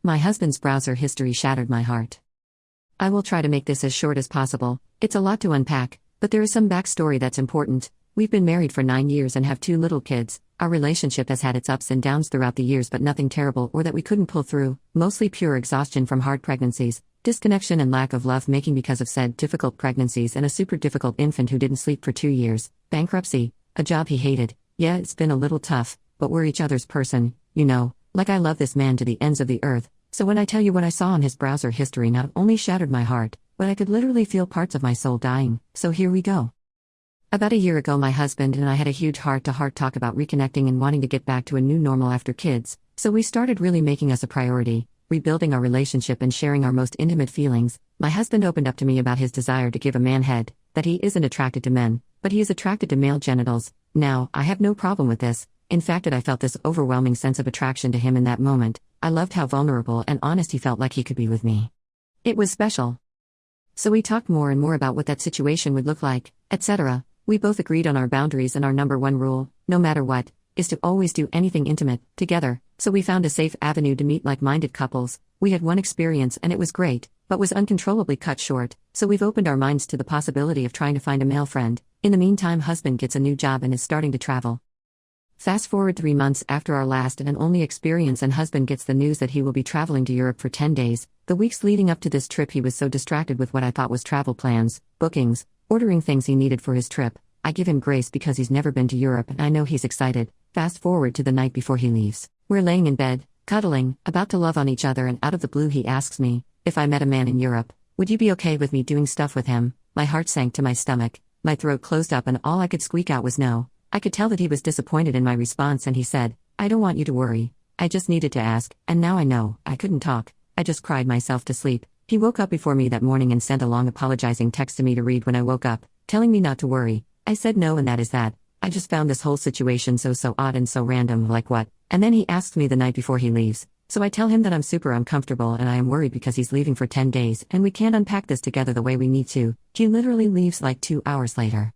My husband's browser history shattered my heart. I will try to make this as short as possible. It's a lot to unpack, but there is some backstory that's important. We've been married for 9 years and have 2 little kids. Our relationship has had its ups and downs throughout the years, but nothing terrible or that we couldn't pull through, mostly pure exhaustion from hard pregnancies, disconnection and lack of love making because of said difficult pregnancies, and a super difficult infant who didn't sleep for 2 years, bankruptcy, a job he hated. Yeah, it's been a little tough, but we're each other's person, you know. Like, I love this man to the ends of the earth, so when I tell you what I saw on his browser history not only shattered my heart, but I could literally feel parts of my soul dying, so here we go. About a year ago, my husband and I had a huge heart-to-heart talk about reconnecting and wanting to get back to a new normal after kids, so we started really making us a priority, rebuilding our relationship and sharing our most intimate feelings. My husband opened up to me about his desire to give a man head, that he isn't attracted to men, but he is attracted to male genitals. Now, I have no problem with this. In fact, I felt this overwhelming sense of attraction to him in that moment. I loved how vulnerable and honest he felt like he could be with me. It was special. So we talked more and more about what that situation would look like, etc. We both agreed on our boundaries, and our number one rule, no matter what, is to always do anything intimate together. So we found a safe avenue to meet like-minded couples. We had one experience and it was great, but was uncontrollably cut short, so we've opened our minds to the possibility of trying to find a male friend. In the meantime, husband gets a new job and is starting to travel. Fast forward 3 months after our last and only experience, and husband gets the news that he will be traveling to Europe for 10 days. The weeks leading up to this trip, he was so distracted with what I thought was travel plans, bookings, ordering things he needed for his trip. I give him grace because he's never been to Europe and I know he's excited. Fast forward to the night before he leaves. We're laying in bed, cuddling, about to love on each other, and out of the blue he asks me, if I met a man in Europe, would you be okay with me doing stuff with him? My heart sank to my stomach, my throat closed up, and all I could squeak out was no. I could tell that he was disappointed in my response, and he said, I don't want you to worry. I just needed to ask, and now I know. I couldn't talk. I just cried myself to sleep. He woke up before me that morning and sent a long apologizing text to me to read when I woke up, telling me not to worry. I said no, and that is that. I just found this whole situation so odd and so random, like what? And then he asks me the night before he leaves. So I tell him that I'm super uncomfortable and I am worried because he's leaving for 10 days and we can't unpack this together the way we need to. He literally leaves like 2 hours later.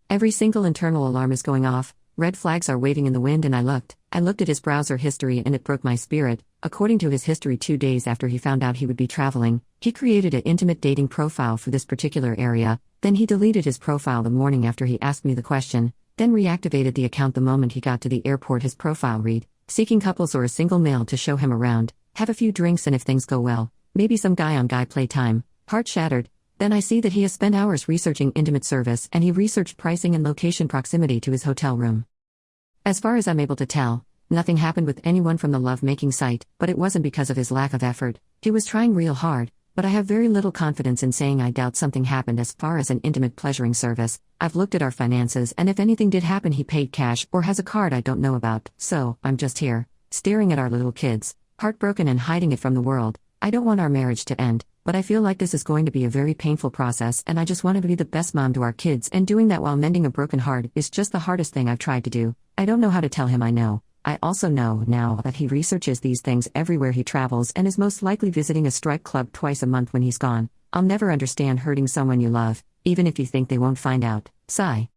Every single internal alarm is going off, red flags are waving in the wind, and I looked at his browser history and it broke my spirit. According to his history, 2 days after he found out he would be traveling, he created an intimate dating profile for this particular area, then he deleted his profile the morning after he asked me the question, then reactivated the account the moment he got to the airport. His profile read, seeking couples or a single male to show him around, have a few drinks, and if things go well, maybe some guy-on-guy playtime. Heart shattered. Then I see that he has spent hours researching intimate service, and he researched pricing and location proximity to his hotel room. As far as I'm able to tell, nothing happened with anyone from the love-making site, but it wasn't because of his lack of effort. He was trying real hard, but I have very little confidence in saying I doubt something happened as far as an intimate pleasuring service. I've looked at our finances, and if anything did happen, he paid cash or has a card I don't know about. So, I'm just here, staring at our little kids, heartbroken and hiding it from the world. I don't want our marriage to end, but I feel like this is going to be a very painful process, and I just want to be the best mom to our kids, and doing that while mending a broken heart is just the hardest thing I've tried to do. I don't know how to tell him I know. I also know now that he researches these things everywhere he travels and is most likely visiting a strip club twice a month when he's gone. I'll never understand hurting someone you love, even if you think they won't find out. Sigh.